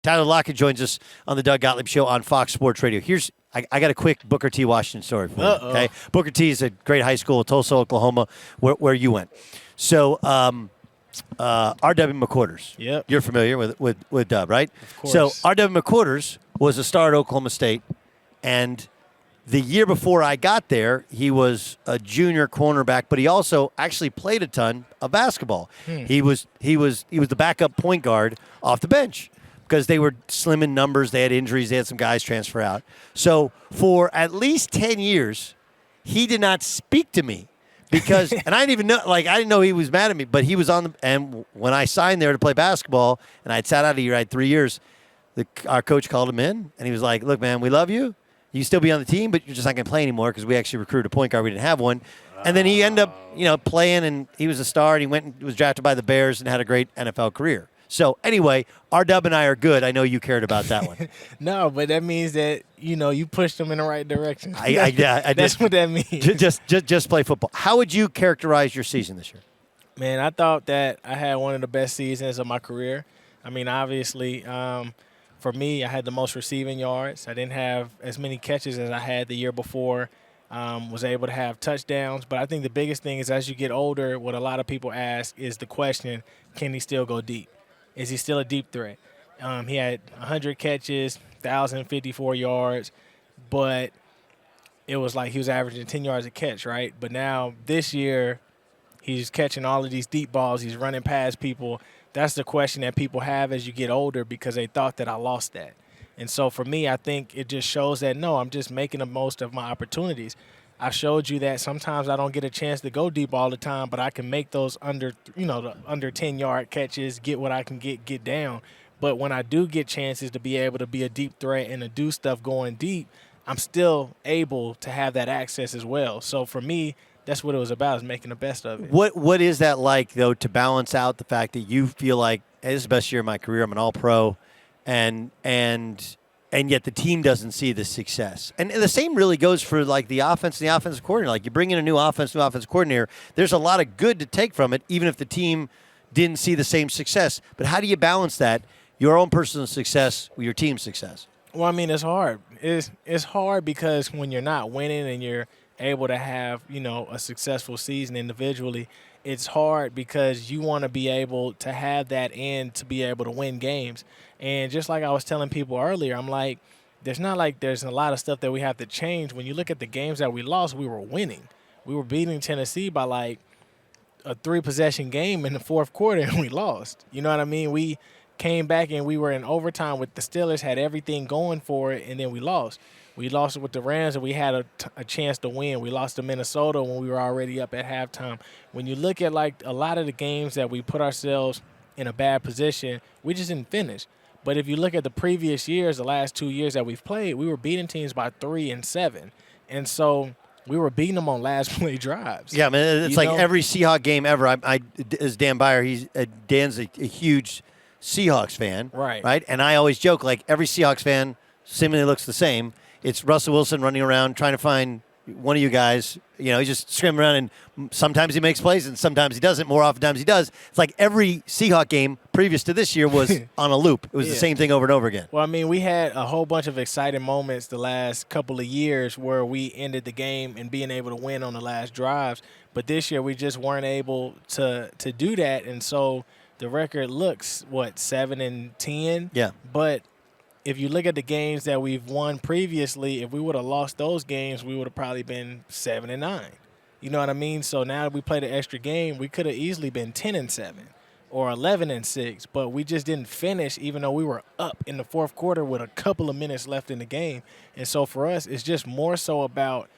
Tyler Lockett joins us on the Doug Gottlieb Show on Fox Sports Radio. I got a quick Booker T. Washington story for you. Okay, Booker T is a great high school, Tulsa, Oklahoma, where you went. So, R.W. McQuarters. Yep. You're familiar with Dub, right? Of course. So R.W. McQuarters was a star at Oklahoma State, and the year before I got there, he was a junior cornerback, but he also actually played a ton of basketball. He was the backup point guard off the bench because they were slim in numbers. They had injuries. They had some guys transfer out. So for at least 10 years, he did not speak to me because, and I didn't even know, I didn't know he was mad at me, but he was and when I signed there to play basketball, and I'd sat out a year, I had 3 years, our coach called him in, and he was like, look, man, we love you. You can still be on the team, but you're just not going to play anymore because we actually recruited a point guard. We didn't have one. And then he ended up, playing, and he was a star, and he went and was drafted by the Bears and had a great NFL career. So, anyway, R-Dub and I are good. I know you cared about that one. No, but that means that, you pushed them in the right direction. I That's what that means. Just play football. How would you characterize your season this year? Man, I thought that I had one of the best seasons of my career. I mean, obviously, for me, I had the most receiving yards. I didn't have as many catches as I had the year before. Was able to have touchdowns. But I think the biggest thing is as you get older, what a lot of people ask is the question, can he still go deep? Is he still a deep threat? He had 100 catches, 1,054 yards, but it was like he was averaging 10 yards a catch, right? But now this year, he's catching all of these deep balls. He's running past people. That's the question that people have as you get older because they thought that I lost that. And so for me, I think it just shows that, no, I'm just making the most of my opportunities. I showed you that sometimes I don't get a chance to go deep all the time, but I can make those under 10-yard catches, get what I can get down. But when I do get chances to be able to be a deep threat and to do stuff going deep, I'm still able to have that access as well. So for me, that's what it was about, is making the best of it. What is that like, though, to balance out the fact that you feel like, hey, this is the best year of my career, I'm an all-pro, and yet the team doesn't see the success? And the same really goes for, the offense and the offensive coordinator. Like, you bring in a new offensive coordinator, there's a lot of good to take from it, even if the team didn't see the same success. But how do you balance that, your own personal success with your team's success? Well, I mean, it's hard. It's hard because when you're not winning and you're able to have, a successful season individually, it's hard because you want to be able to have that and to be able to win games. And just like I was telling people earlier, I'm like, there's a lot of stuff that we have to change. When you look at the games that we lost, we were winning. We were beating Tennessee by a 3-possession game in the fourth quarter, and we lost. You know what I mean? We came back and we were in overtime with the Steelers, had everything going for it, and then we lost. We lost it with the Rams, and we had a chance to win. We lost to Minnesota when we were already up at halftime. When you look at, a lot of the games that we put ourselves in a bad position, we just didn't finish. But if you look at the previous years, the last 2 years that we've played, we were beating teams by 3 and 7. And so we were beating them on last play drives. Yeah, man, it's every Seahawks game ever. As Dan Byer, Dan's a huge Seahawks fan. Right? And I always joke, every Seahawks fan seemingly looks the same. It's Russell Wilson running around trying to find one of you guys. He's just screaming around, and sometimes he makes plays, and sometimes he doesn't. More often times he does. It's like every Seahawks game previous to this year was on a loop. It was the same thing over and over again. Well, I mean, we had a whole bunch of exciting moments the last couple of years where we ended the game and being able to win on the last drives. But this year we just weren't able to do that, and so the record looks, 7-10? Yeah. But if you look at the games that we've won previously, if we would have lost those games, we would have probably been 7-9. You know what I mean? So now that we played an extra game, we could have easily been 10-7 or 11-6, but we just didn't finish even though we were up in the fourth quarter with a couple of minutes left in the game. And so for us, it's just more so about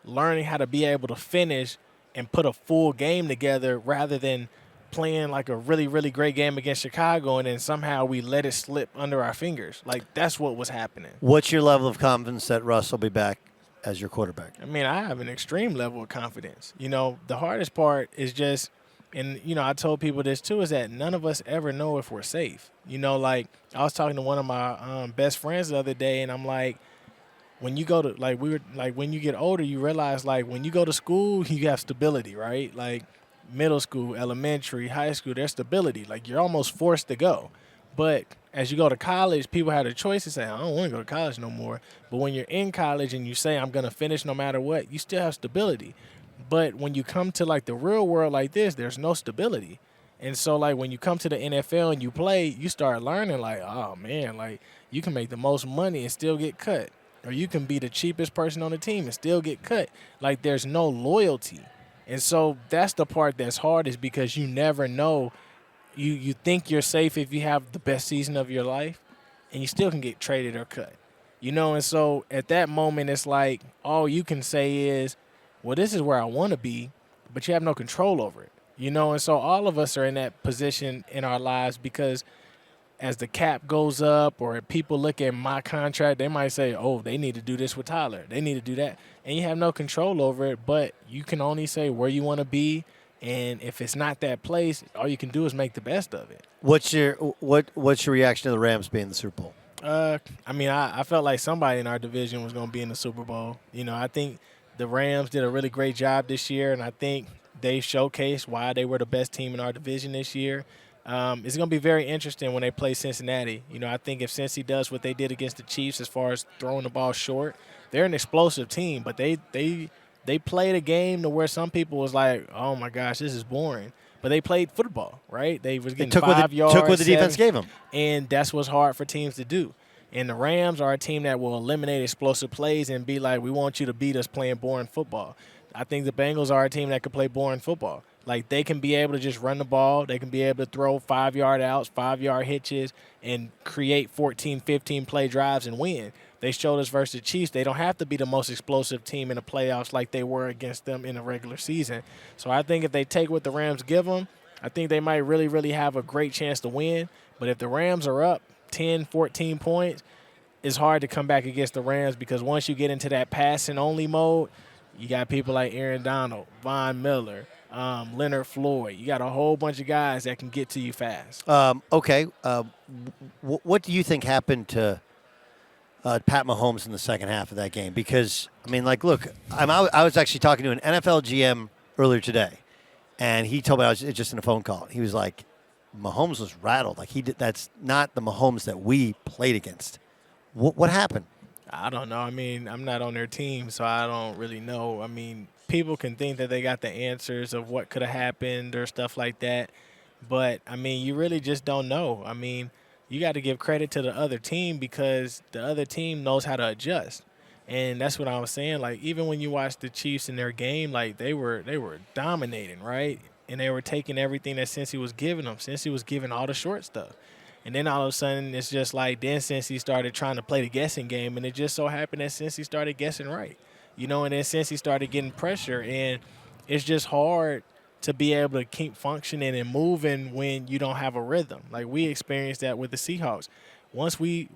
learning how to be able to finish and put a full game together rather than playing a really, really great game against Chicago and then somehow we let it slip under our fingers. That's what was happening. What's your level of confidence that Russ will be back as your quarterback? I mean, I have an extreme level of confidence. The hardest part is just, and, I told people this too, is that none of us ever know if we're safe. I was talking to one of my best friends the other day, and I'm like, when you go to, when you get older, you realize, when you go to school, you have stability, right? Middle school, elementary, high school, there's stability. You're almost forced to go. But as you go to college, people have the choice to say, I don't want to go to college no more. But when you're in college and you say, I'm going to finish no matter what, you still have stability. But when you come to, like, the real world like this, there's no stability. And so, like, when you come to the NFL and you play, you start learning, like, oh, man, like, you can make the most money and still get cut. Or you can be the cheapest person on the team and still get cut. Like, there's no loyalty. And so that's the part that's hard, is because you never know. You think you're safe if you have the best season of your life, and you still can get traded or cut. And so at that moment, it's like all you can say is, well, this is where I want to be, but you have no control over it. And so all of us are in that position in our lives, because as the cap goes up or people look at my contract, they might say, oh, they need to do this with Tyler. They need to do that. And you have no control over it, but you can only say where you want to be. And if it's not that place, all you can do is make the best of it. What's your reaction to the Rams being in the Super Bowl? I felt like somebody in our division was going to be in the Super Bowl. I think the Rams did a really great job this year, and I think they showcased why they were the best team in our division this year. It's going to be very interesting when they play Cincinnati. I think if Cincy does what they did against the Chiefs as far as throwing the ball short, they're an explosive team, but they played a game to where some people was like, oh, my gosh, this is boring. But they played football, right? They was getting 5 yards. Took what the defense gave them. And that's what's hard for teams to do. And the Rams are a team that will eliminate explosive plays and be like, we want you to beat us playing boring football. I think the Bengals are a team that could play boring football. Like, they can be able to just run the ball. They can be able to throw 5-yard outs, 5-yard hitches, and create 14, 15-play drives and win. They showed us versus the Chiefs they don't have to be the most explosive team in the playoffs like they were against them in the regular season. So I think if they take what the Rams give them, I think they might really, really have a great chance to win. But if the Rams are up 10, 14 points, it's hard to come back against the Rams, because once you get into that passing-only mode, you got people like Aaron Donald, Von Miller, Leonard Floyd. You got a whole bunch of guys that can get to you fast. Okay. What do you think happened to Pat Mahomes in the second half of that game? Because, look, I was actually talking to an NFL GM earlier today, and he told me, I was just in a phone call. He was like, Mahomes was rattled. Like, that's not the Mahomes that we played against. What happened? I don't know. I'm not on their team, so I don't really know. People can think that they got the answers of what could have happened or stuff like that. But, you really just don't know. You got to give credit to the other team, because the other team knows how to adjust. And that's what I was saying. Like, even when you watch the Chiefs in their game, like, they were dominating, right? And they were taking everything that Cincy was giving them. Cincy was giving all the short stuff. And then all of a sudden, it's just like, then Cincy started trying to play the guessing game, and it just so happened that Cincy started guessing right. And then Cincy started getting pressure, and it's just hard to be able to keep functioning and moving when you don't have a rhythm. Like, we experienced that with the Seahawks. Once we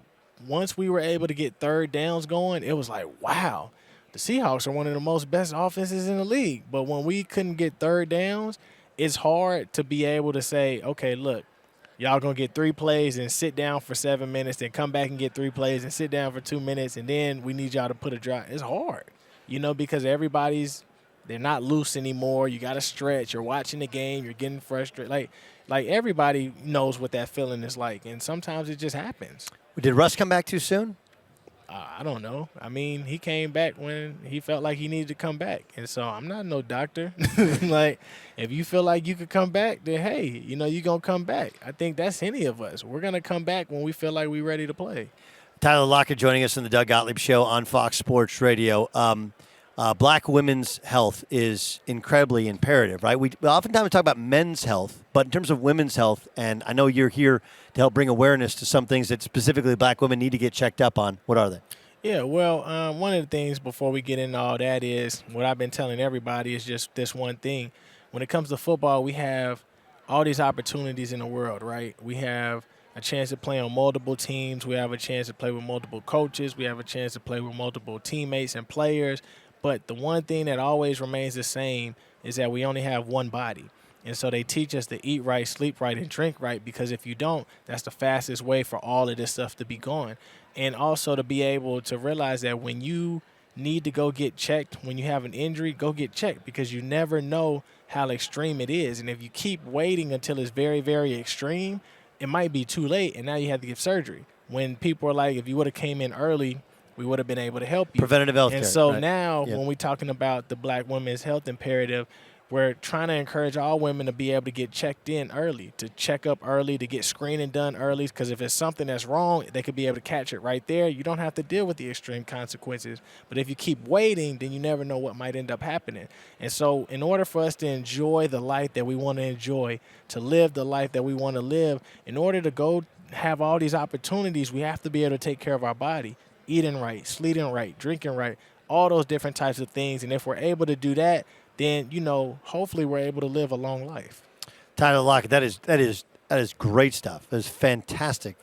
were able to get third downs going, it was like, wow, the Seahawks are one of the most best offenses in the league. But when we couldn't get third downs, it's hard to be able to say, okay, look, y'all going to get 3 plays and sit down for 7 minutes, then come back and get 3 plays and sit down for 2 minutes, and then we need y'all to put a drive. It's hard, because they're not loose anymore. You got to stretch. You're watching the game. You're getting frustrated. Like everybody knows what that feeling is like, and sometimes it just happens. Did Russ come back too soon? I don't know. He came back when he felt like he needed to come back. And so I'm not no doctor. Like, if you feel like you could come back, then, hey, you're going to come back. I think that's any of us. We're going to come back when we feel like we're ready to play. Tyler Lockett joining us on the Doug Gottlieb Show on Fox Sports Radio. Black women's health is incredibly imperative, right? We oftentimes talk about men's health, but in terms of women's health, and I know you're here to help bring awareness to some things that specifically black women need to get checked up on. What are they? Yeah, well, one of the things before we get into all that is what I've been telling everybody is just this one thing. When it comes to football, we have all these opportunities in the world, right? We have a chance to play on multiple teams. We have a chance to play with multiple coaches. We have a chance to play with multiple teammates and players. But the one thing that always remains the same is that we only have one body. And so they teach us to eat right, sleep right, and drink right, because if you don't, that's the fastest way for all of this stuff to be gone. And also to be able to realize that when you need to go get checked, when you have an injury, go get checked, because you never know how extreme it is. And if you keep waiting until it's very, very extreme, it might be too late, and now you have to get surgery. When people are like, if you would have came in early, we would have been able to help you. Preventative health care. And so right. now when we're talking about the Black women's health imperative, we're trying to encourage all women to be able to get checked in early, to check up early, to get screening done early, because if it's something that's wrong, they could be able to catch it right there. You don't have to deal with the extreme consequences. But if you keep waiting, then you never know what might end up happening. And so in order for us to enjoy the life that we want to enjoy, to live the life that we want to live, in order to go have all these opportunities, we have to be able to take care of our body, eating right, sleeping right, drinking right, all those different types of things. And if we're able to do that, then, hopefully we're able to live a long life. Tyler Lockett, that is great stuff. That is fantastic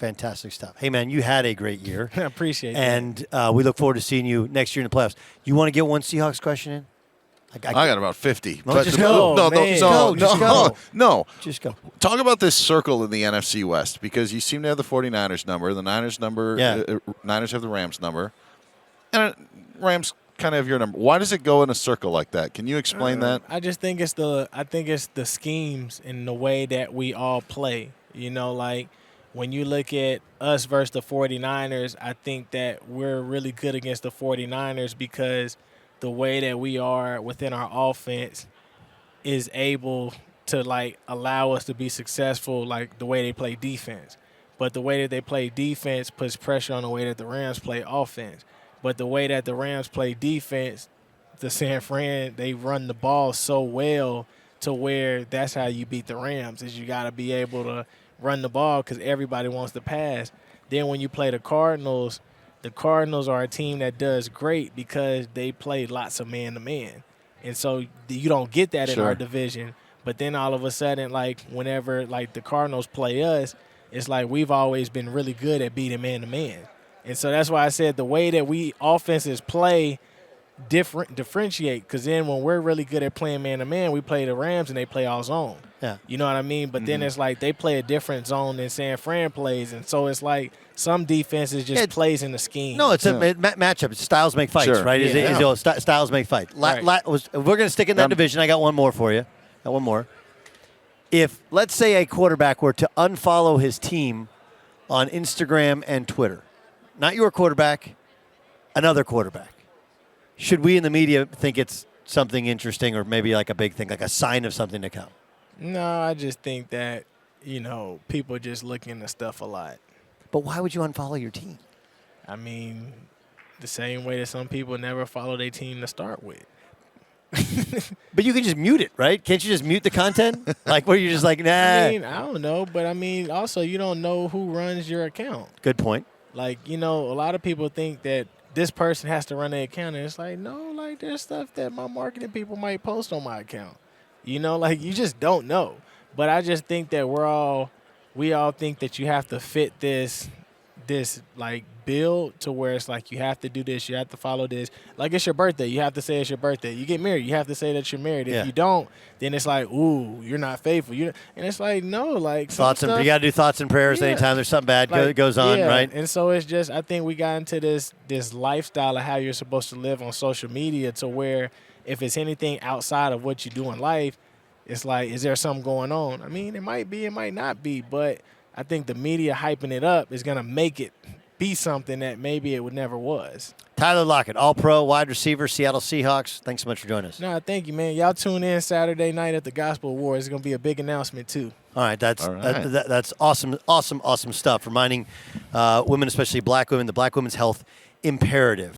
stuff. Hey, man, you had a great year. I appreciate and we look forward to seeing you next year in the playoffs. You want to get one Seahawks question in? I got about 50. No, just go. No. Just go. Talk about this circle in the NFC West, because you seem to have the 49ers number, the Niners number, Niners have the Rams number, and Rams kind of have your number. Why does it go in a circle like that? Can you explain that? I just think it's the schemes and the way that we all play. Like when you look at us versus the 49ers, I think that we're really good against the 49ers because the way that we are within our offense is able to allow us to be successful, like the way they play defense. But the way that they play defense puts pressure on the way that the Rams play offense. But the way that the Rams play defense, the San Fran, they run the ball so well to where that's how you beat the Rams, is you got to be able to run the ball because everybody wants to pass. Then when you play the Cardinals are a team that does great because they play lots of man-to-man. And so you don't get that in our division. But then all of a sudden, whenever the Cardinals play us, it's like we've always been really good at beating man-to-man. And so that's why I said the way that we offenses play differentiate, because then when we're really good at playing man-to-man, we play the Rams and they play all zone. Yeah. You know what I mean? But then it's like they play a different zone than San Fran plays. And so it's like some defenses just plays in the scheme. No, it's a matchup. Styles make fights, right? Styles make fights. Right. We're going to stick in that division. I got one more for you. Got one more. If, let's say, a quarterback were to unfollow his team on Instagram and Twitter, not your quarterback, another quarterback, should we in the media think it's something interesting or maybe like a big thing, like a sign of something to come? No, I just think that, people just look into stuff a lot. But why would you unfollow your team? I mean, the same way that some people never follow their team to start with. But you can just mute it, right? Can't you just mute the content? Where you're just like, nah. I don't know. But, also you don't know who runs your account. Good point. A lot of people think that this person has to run their account. And it's like, no, there's stuff that my marketing people might post on my account. You just don't know. But I just think that we all think that you have to fit this build to where it's like you have to do this, you have to follow this. Like it's your birthday, you have to say it's your birthday. You get married, you have to say that you're married. If you don't, then it's like, ooh, you're not faithful. And it's like, no, you got to do thoughts and prayers anytime there's something bad goes on, right? And so it's just, I think we got into this lifestyle of how you're supposed to live on social media to where if it's anything outside of what you do in life, it's like, is there something going on? I mean, it might be, it might not be, but I think the media hyping it up is going to make it be something that maybe it would never was. Tyler Lockett, all-pro, wide receiver, Seattle Seahawks. Thanks so much for joining us. No, thank you, man. Y'all tune in Saturday night at the Gospel Awards. It's going to be a big announcement, too. All right, that's awesome stuff. Reminding women, especially black women, the Black Women's Health Imperative.